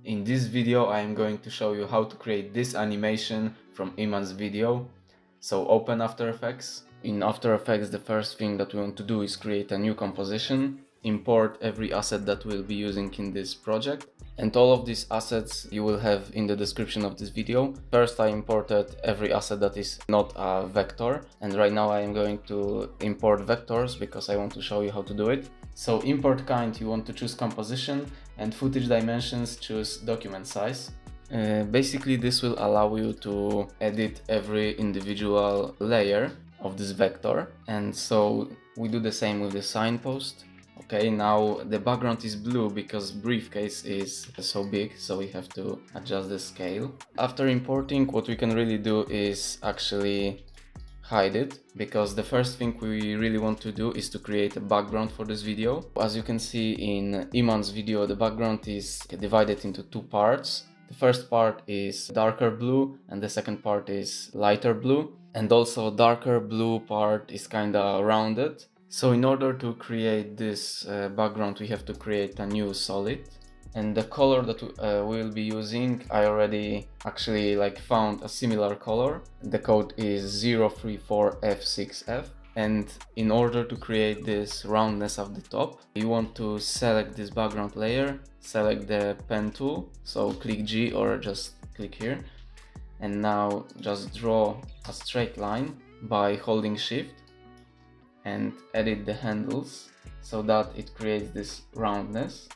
In this video I am going to show you how to create this animation from Iman's video. So open After Effects. In After Effects the first thing that we want to do is create a new composition, import every asset that we'll be using in this project, and all of these assets you will have in the description of this video. First I imported every asset that is not a vector, and right now I am going to import vectors because I want to show you how to do it. So import kind, you want to choose composition, and footage dimensions, choose document size. Basically this will allow you to edit every individual layer of this vector, and so we do the same with the signpost. Okay, now the background is blue because briefcase is so big, so we have to adjust the scale. After importing, what we can really do is actually hide it, because the first thing we really want to do is to create a background for this video. As you can see in Iman's video, the background is divided into two parts. The first part is darker blue and the second part is lighter blue, and also darker blue part is kinda rounded. So in order to create this background we have to create a new solid, and the color that we'll be using, I already actually found a similar color. The code is 034F6F, and in order to create this roundness at the top you want to select this background layer, select the pen tool, so click G or just click here, and now just draw a straight line by holding shift and edit the handles so that it creates this roundness.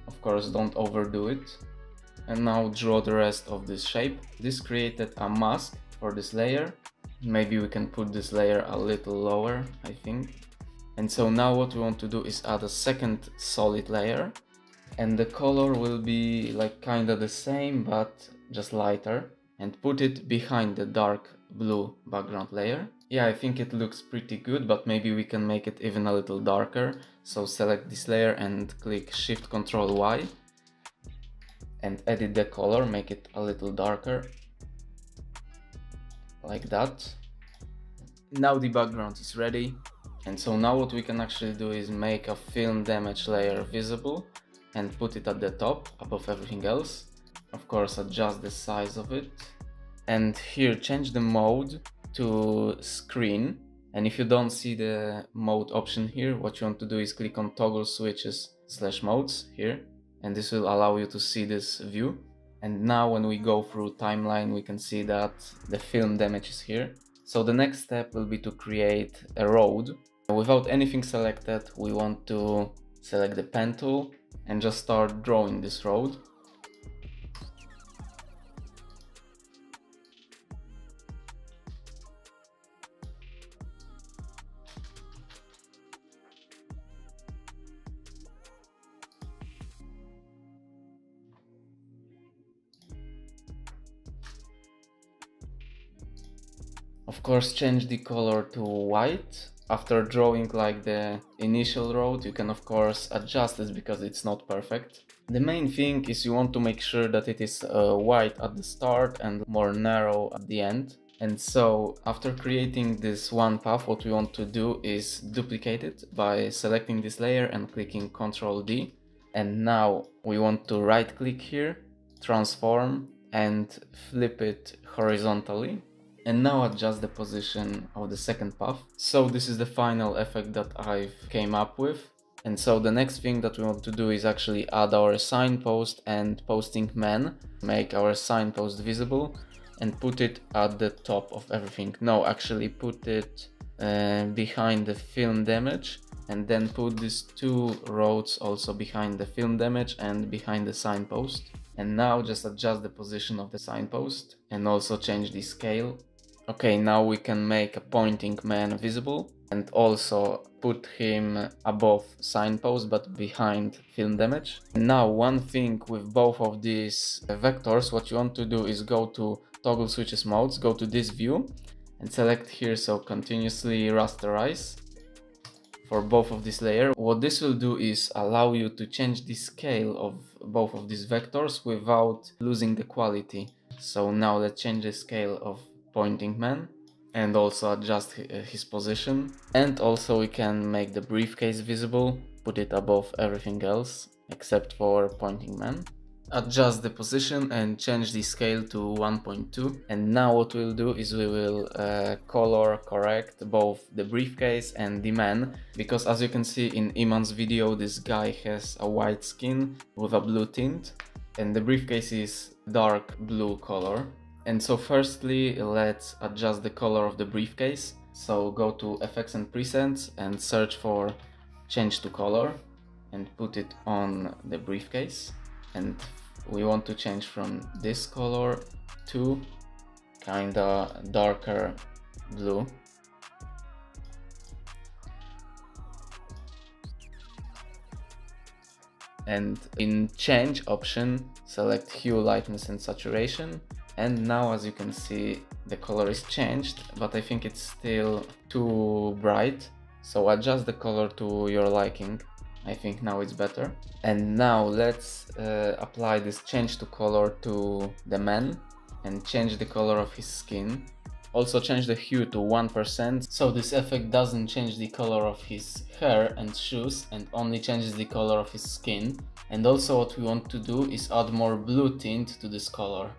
Of course, don't overdo it. And now draw the rest of this shape. This created a mask for this layer. Maybe we can put this layer a little lower, I think. And so now what we want to do is add a second solid layer, and the color will be kinda the same but just lighter, and put it behind the dark blue background layer. Yeah, I think it looks pretty good, but maybe we can make it even a little darker. So select this layer and click Shift Ctrl Y and edit the color, make it a little darker, like that. Now the background is ready, and so now what we can actually do is make a film damage layer visible and put it at the top above everything else. Of course, adjust the size of it, and here change the mode to screen. And if you don't see the mode option here, what you want to do is click on toggle switches / modes here, and this will allow you to see this view. And now when we go through timeline we can see that the film damage is here. So the next step will be to create a road. Without anything selected, we want to select the pen tool and just start drawing this road. Of course, change the color to white. After drawing the initial road, you can of course adjust this because it's not perfect. The main thing is you want to make sure that it is white at the start and more narrow at the end. And so after creating this one path, what we want to do is duplicate it by selecting this layer and clicking Ctrl D. And now we want to right click here, transform, and flip it horizontally. And now adjust the position of the second path. So this is the final effect that I've came up with. And so the next thing that we want to do is actually add our signpost and posting man. Make our signpost visible and put it at the top of everything. No, actually put it behind the film damage, and then put these two roads also behind the film damage and behind the signpost. And now just adjust the position of the signpost and also change the scale. Okay, now we can make a pointing man visible and also put him above signpost but behind film damage. Now one thing with both of these vectors, what you want to do is go to toggle switches modes, go to this view and select here, so continuously rasterize for both of these layers. What this will do is allow you to change the scale of both of these vectors without losing the quality. So now let's change the scale of pointing man and also adjust his position. And also we can make the briefcase visible, put it above everything else except for pointing man. adjust the position and change the scale to 1.2. And now what we'll do is we will color correct both the briefcase and the man, because as you can see in Iman's video, this guy has a white skin with a blue tint and the briefcase is dark blue color. And so firstly, let's adjust the color of the briefcase. So go to effects and presets and search for change to color and put it on the briefcase. And we want to change from this color to kinda darker blue. And in change option, select hue, lightness and saturation. And now as you can see, the color is changed, but I think it's still too bright. So adjust the color to your liking. I think now it's better. And now let's apply this change to color to the man and change the color of his skin. Also change the hue to 1%, so this effect doesn't change the color of his hair and shoes and only changes the color of his skin. And also what we want to do is add more blue tint to this color.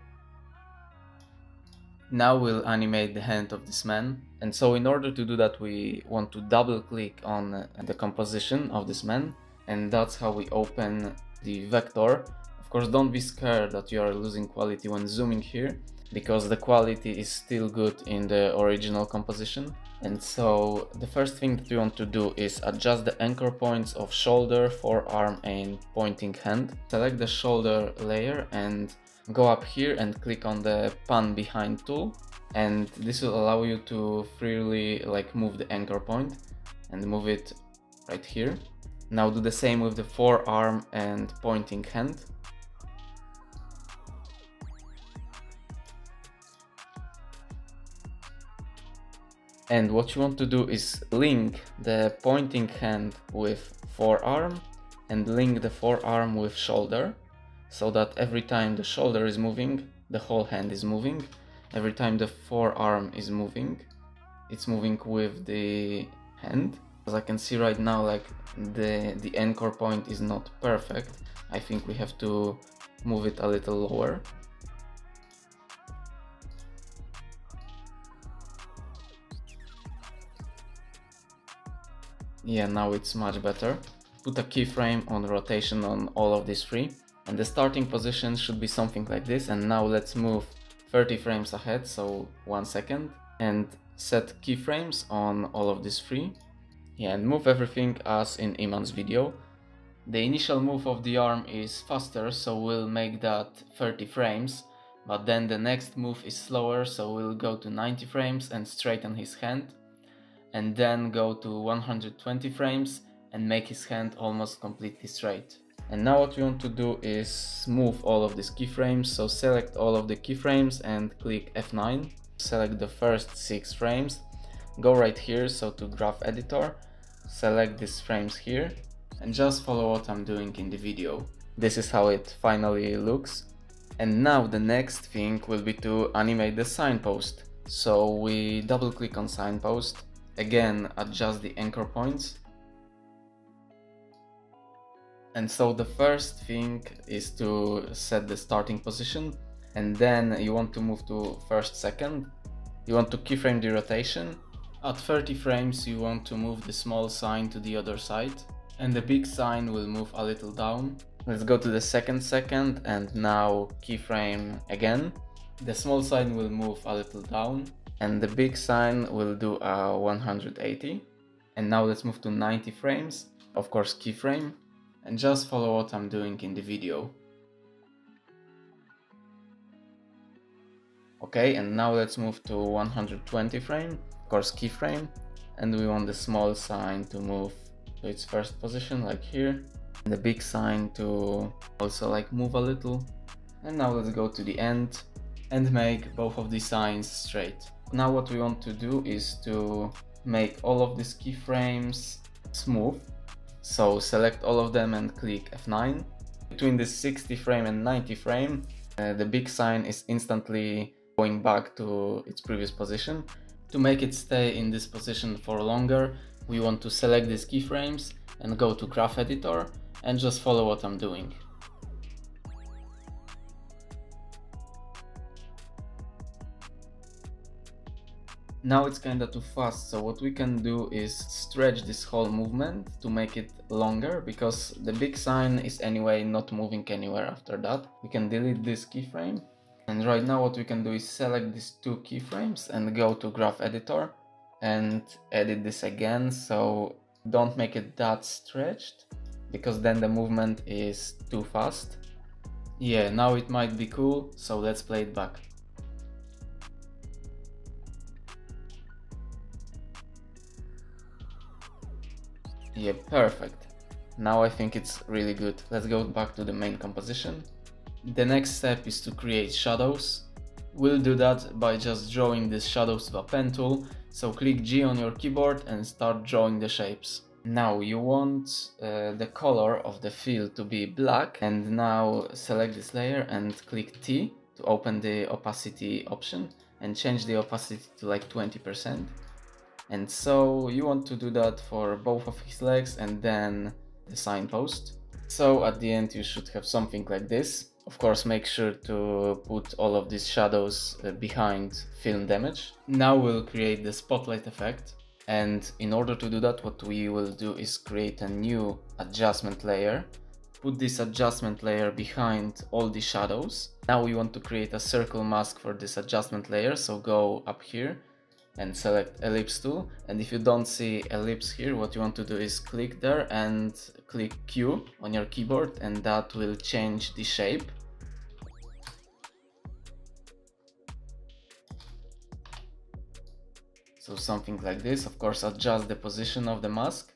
Now we'll animate the hand of this man. And so in order to do that, we want to double click on the composition of this man. And that's how we open the vector. Of course, don't be scared that you are losing quality when zooming here, because the quality is still good in the original composition. And so the first thing that we want to do is adjust the anchor points of shoulder, forearm and pointing hand. Select the shoulder layer and go up here and click on the pan behind tool, and this will allow you to freely move the anchor point and move it right here. Now do the same with the forearm and pointing hand. And what you want to do is link the pointing hand with forearm and link the forearm with shoulder, so that every time the shoulder is moving, the whole hand is moving. Every time the forearm is moving, it's moving with the hand. As I can see right now, the anchor point is not perfect. I think we have to move it a little lower. Yeah, now it's much better. Put a keyframe on rotation on all of these three. And the starting position should be something like this. And now let's move 30 frames ahead, so 1 second. And set keyframes on all of these three. Yeah, and move everything as in Iman's video. The initial move of the arm is faster, so we'll make that 30 frames. But then the next move is slower, so we'll go to 90 frames and straighten his hand. And then go to 120 frames and make his hand almost completely straight. And now what we want to do is move all of these keyframes. So select all of the keyframes and click F9. Select the first 6 frames. Go right here, so to graph editor. Select these frames here and just follow what I'm doing in the video. This is how it finally looks. And now the next thing will be to animate the signpost. So we double click on signpost. Again, adjust the anchor points. And so the first thing is to set the starting position, and then you want to move to first second. You want to keyframe the rotation. At 30 frames you want to move the small sign to the other side, and the big sign will move a little down. Let's go to the second and now keyframe again. The small sign will move a little down and the big sign will do a 180. And now let's move to 90 frames, of course keyframe, and just follow what I'm doing in the video. Okay, and now let's move to 120 frame, of course keyframe, and we want the small sign to move to its first position like here, and the big sign to also move a little. And now let's go to the end and make both of these signs straight. Now what we want to do is to make all of these keyframes smooth. So select all of them and click F9. Between the 60 frame and 90 frame, the big sign is instantly going back to its previous position. To make it stay in this position for longer, we want to select these keyframes and go to graph editor and just follow what I'm doing. Now it's kinda too fast, so what we can do is stretch this whole movement to make it longer, because the big sign is anyway not moving anywhere after that. We can delete this keyframe, and right now what we can do is select these two keyframes and go to graph editor and edit this again, so don't make it that stretched, because then the movement is too fast. Yeah, now it might be cool, so let's play it back. Yeah, perfect. Now I think it's really good. Let's go back to the main composition. The next step is to create shadows. We'll do that by just drawing these shadows with a pen tool. So click G on your keyboard and start drawing the shapes. Now you want the color of the fill to be black, and now select this layer and click T to open the opacity option and change the opacity to like 20%. And so you want to do that for both of his legs and then the signpost. So at the end you should have something like this. Of course, make sure to put all of these shadows behind film damage. Now we'll create the spotlight effect. And in order to do that, what we will do is create a new adjustment layer. Put this adjustment layer behind all the shadows. Now we want to create a circle mask for this adjustment layer, so go up here and select ellipse tool, and if you don't see ellipse here, what you want to do is click there and click Q on your keyboard, and that will change the shape. So something like this. Of course, adjust the position of the mask.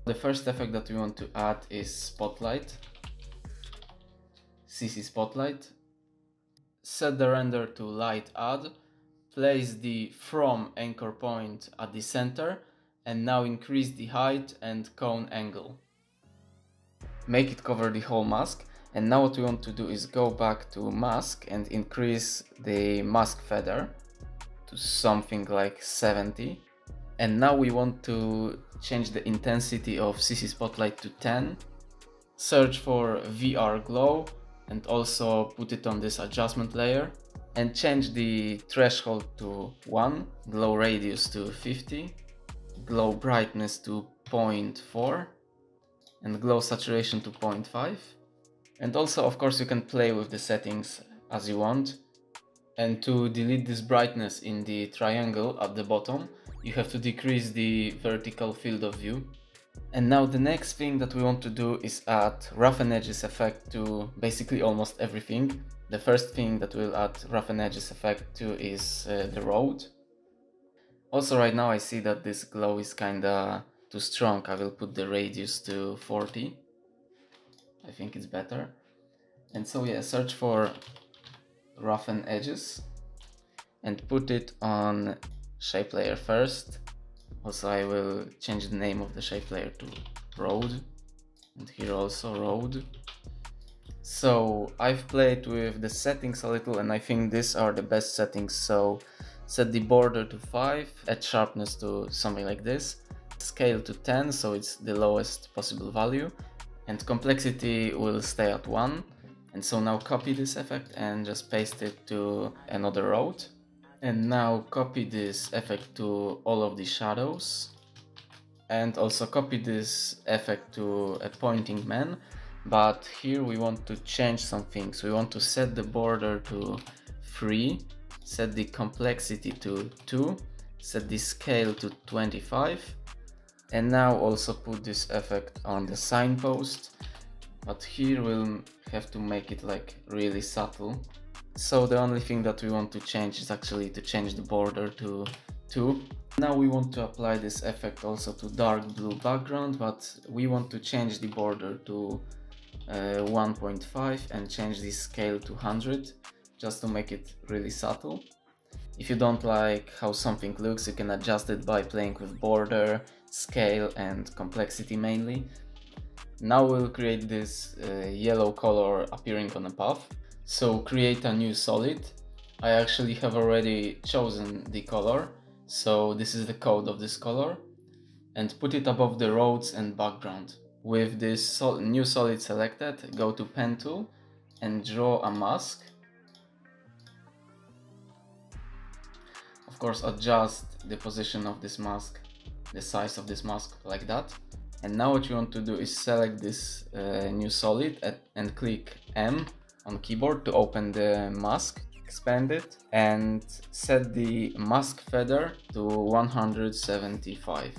The first effect that we want to add is spotlight, CC spotlight. Set the render to light add. Place the from anchor point at the center, and now increase the height and cone angle. Make it cover the whole mask, and now what we want to do is go back to mask and increase the mask feather to something like 70. And now we want to change the intensity of CC spotlight to 10. Search for VR glow and also put it on this adjustment layer. And change the threshold to 1, glow radius to 50, glow brightness to 0.4, and glow saturation to 0.5. And also, of course, you can play with the settings as you want. And to delete this brightness in the triangle at the bottom, you have to decrease the vertical field of view. And now the next thing that we want to do is add roughen edges effect to basically almost everything. The first thing that we'll add roughen edges effect to is the road. Also right now I see that this glow is kinda too strong. I will put the radius to 40. I think it's better. And so yeah, search for roughen edges and put it on shape layer first. Also I will change the name of the shape layer to road, and here also road. So I've played with the settings a little, and I think these are the best settings. So set the border to 5, add sharpness to something like this, scale to 10, so it's the lowest possible value, and complexity will stay at 1. And so now copy this effect and just paste it to another road. And now copy this effect to all of the shadows, and also copy this effect to a pointing man, but here we want to change some things. We want to set the border to 3, set the complexity to 2, set the scale to 25, and now also put this effect on the signpost, but here we'll have to make it like really subtle. So the only thing that we want to change is actually to change the border to 2. Now we want to apply this effect also to dark blue background, but we want to change the border to 1.5 and change the scale to 100, just to make it really subtle. If you don't like how something looks, you can adjust it by playing with border, scale and complexity mainly. Now we'll create this yellow color appearing on a path. So create a new solid. I actually have already chosen the color, so this is the code of this color, and put it above the roads and background. With this new solid selected, go to pen tool and draw a mask. Of course adjust the position of this mask, the size of this mask, like that. And now what you want to do is select this new solid and click M on keyboard to open the mask, expand it, and set the mask feather to 175.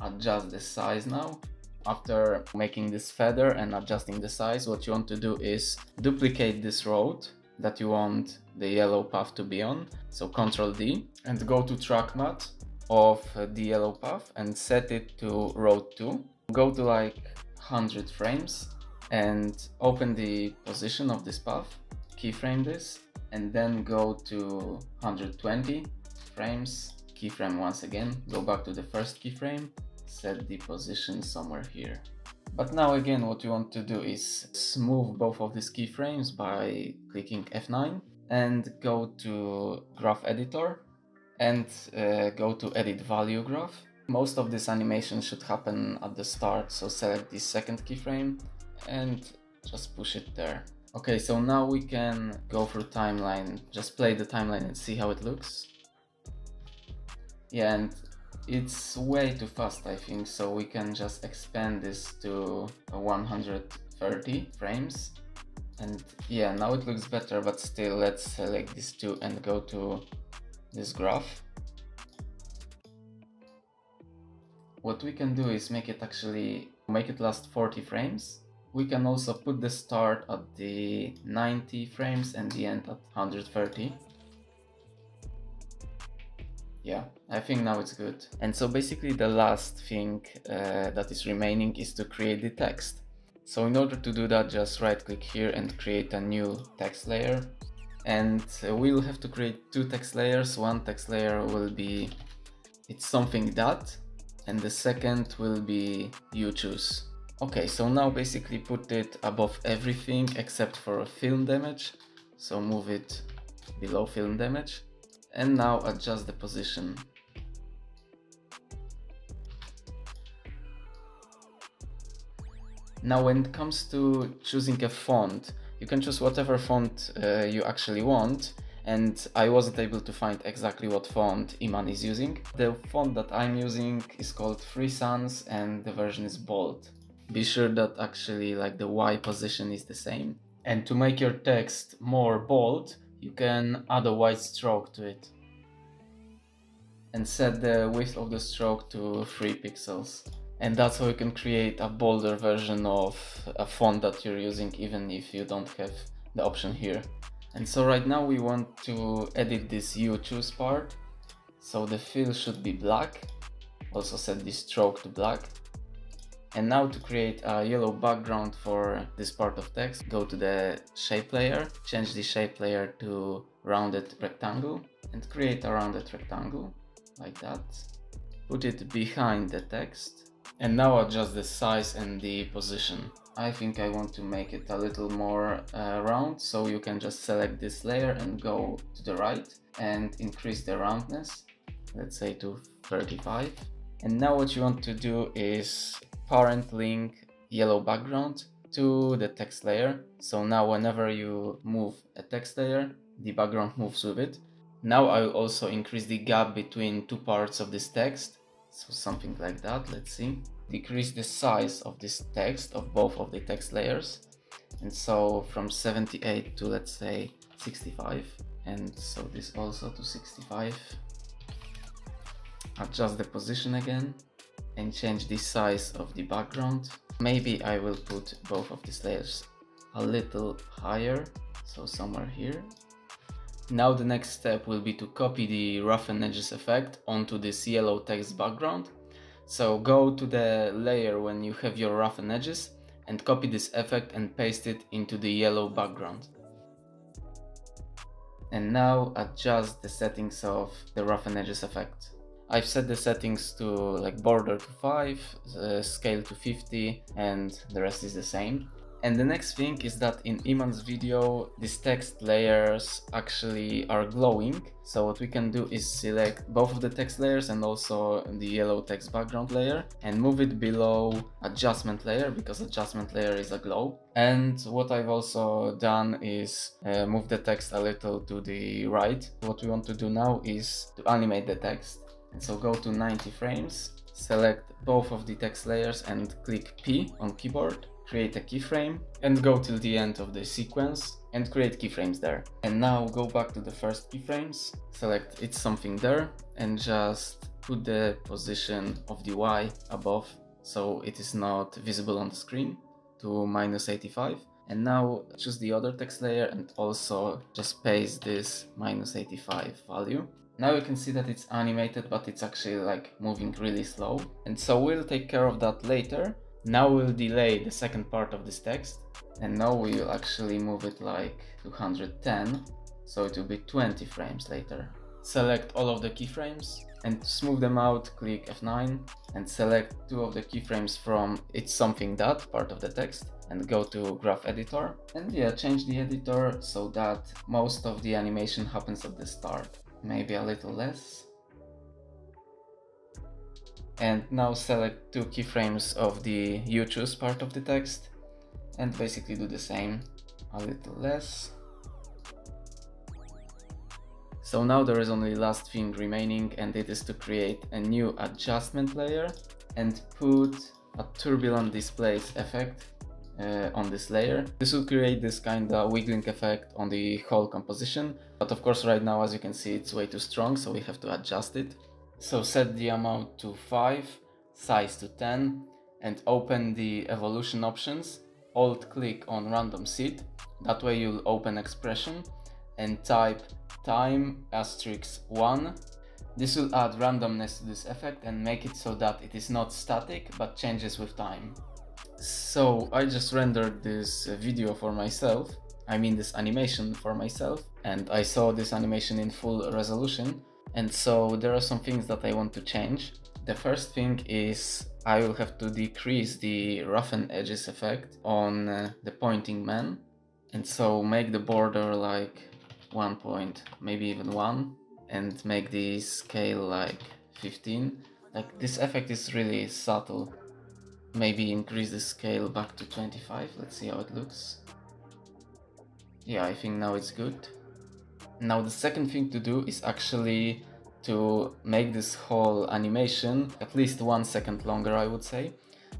Adjust the size now. After making this feather and adjusting the size, what you want to do is duplicate this road that you want the yellow path to be on. So Ctrl D and go to track matte of the yellow path and set it to road 2. Go to like 100 frames and open the position of this path, keyframe this, and then go to 120 frames, keyframe once again, go back to the first keyframe, set the position somewhere here. But now again what you want to do is smooth both of these keyframes by clicking F9 and go to graph editor and go to edit value graph. Most of this animation should happen at the start, so select the second keyframe and just push it there. Okay, so now we can go through timeline, just play the timeline and see how it looks. Yeah, and it's way too fast, I think, so we can just expand this to 130 frames. And yeah, now it looks better, but still let's select these two and go to this graph. What we can do is make it last 40 frames. We can also put the start at the 90 frames and the end at 130. Yeah, I think now it's good. And so basically the last thing that is remaining is to create the text. So in order to do that, just right click here and create a new text layer. And we'll have to create two text layers. One text layer will be it's something that, and the second will be you choose. Okay, so now basically put it above everything except for film damage. So move it below film damage. And now adjust the position. Now when it comes to choosing a font, you can choose whatever font you actually want. And I wasn't able to find exactly what font Iman is using. The font that I'm using is called Free Sans and the version is bold. Be sure that actually like the Y position is the same. And to make your text more bold, you can add a white stroke to it. And set the width of the stroke to 3 pixels. And that's how you can create a bolder version of a font that you're using, even if you don't have the option here. And so right now we want to edit this you choose part. So the fill should be black. Also set the stroke to black. And now to create a yellow background for this part of text, go to the shape layer, change the shape layer to rounded rectangle and create a rounded rectangle like that. Put it behind the text and now adjust the size and the position. I think I want to make it a little more round, so you can just select this layer and go to the right and increase the roundness, let's say to 35. And now what you want to do is parent link yellow background to the text layer. So now whenever you move a text layer, the background moves with it. Now I will also increase the gap between two parts of this text. So something like that, let's see. Decrease the size of this text of both of the text layers. And so from 78 to let's say 65. And so this also to 65. Adjust the position again and change the size of the background. Maybe I will put both of these layers a little higher, so somewhere here. Now the next step will be to copy the roughen edges effect onto this yellow text background. So go to the layer when you have your roughen edges and copy this effect and paste it into the yellow background. And now adjust the settings of the roughen edges effect. I've set the settings to like border to 5, scale to 50, and the rest is the same. And the next thing is that in Iman's video, these text layers actually are glowing. So what we can do is select both of the text layers and also the yellow text background layer and move it below adjustment layer, because adjustment layer is a glow. And what I've also done is move the text a little to the right. What we want to do now is to animate the text. And so go to 90 frames, select both of the text layers and click P on keyboard, create a keyframe and go till the end of the sequence and create keyframes there. And now go back to the first keyframes, select it's something there and just put the position of the Y above so it is not visible on the screen to -85. And now choose the other text layer and also just paste this -85 value. Now you can see that it's animated, but it's actually like moving really slow. And so we'll take care of that later. Now we'll delay the second part of this text. And now we'll actually move it like 210. So it will be 20 frames later. Select all of the keyframes and to smooth them out, click F9 and select two of the keyframes from it's something that part of the text and go to graph editor. And yeah, change the editor so that most of the animation happens at the start. Maybe a little less. And now select two keyframes of the you choose part of the text and basically do the same, a little less. So now there is only last thing remaining, and it is to create a new adjustment layer and put a turbulent displace effect on this layer. This will create this kind of wiggling effect on the whole composition, but of course right now, as you can see, it's way too strong, so we have to adjust it. So set the amount to 5, size to 10 and open the evolution options. Alt click on random seed, that way you'll open expression and type time *1. This will add randomness to this effect and make it so that it is not static but changes with time. So I just rendered this video for myself, I mean this animation for myself, and I saw this animation in full resolution, and so there are some things that I want to change. The first thing is I will have to decrease the roughen edges effect on the pointing man, and so make the border like 1 point, maybe even 1, and make the scale like 15. Like this effect is really subtle. Maybe increase the scale back to 25, let's see how it looks. Yeah, I think now it's good. Now the second thing to do is actually to make this whole animation at least 1 second longer, I would say.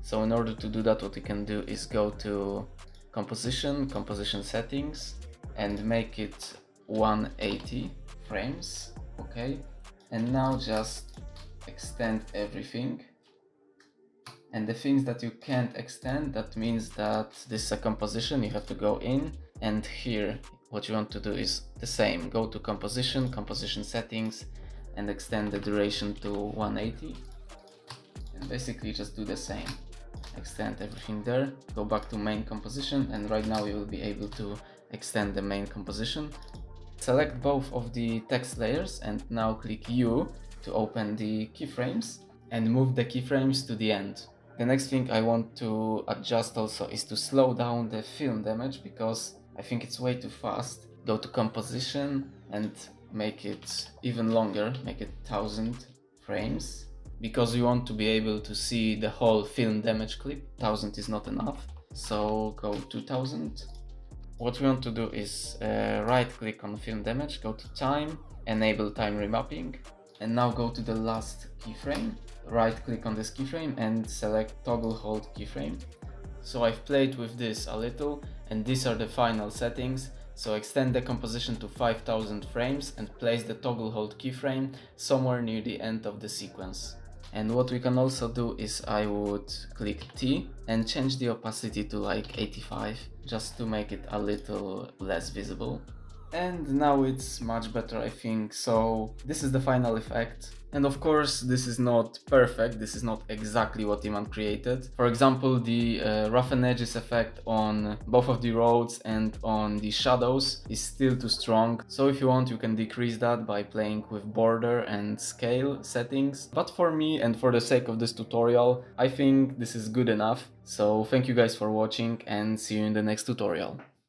So in order to do that, what we can do is go to composition, composition settings, and make it 180 frames, okay? And now just extend everything. And the things that you can't extend, that means that this is a composition, you have to go in, and here what you want to do is the same. Go to composition, composition settings, and extend the duration to 180. And basically just do the same. Extend everything there, go back to main composition, and right now you will be able to extend the main composition. Select both of the text layers and now click U to open the keyframes and move the keyframes to the end. The next thing I want to adjust also is to slow down the film damage, because I think it's way too fast. Go to composition and make it even longer, make it 1000 frames, because you want to be able to see the whole film damage clip. 1000 is not enough, so go 2000. What we want to do is right click on film damage, go to time, enable time remapping, and now go to the last keyframe. Right click on this keyframe and select toggle hold keyframe. So I've played with this a little, and these are the final settings. So extend the composition to 5000 frames and place the toggle hold keyframe somewhere near the end of the sequence. And what we can also do is I would click T and change the opacity to like 85, just to make it a little less visible. And now it's much better, I think. So this is the final effect. And of course, this is not perfect, this is not exactly what Iman created. For example, the roughen edges effect on both of the roads and on the shadows is still too strong. So if you want, you can decrease that by playing with border and scale settings. But for me, and for the sake of this tutorial, I think this is good enough. So thank you guys for watching and see you in the next tutorial.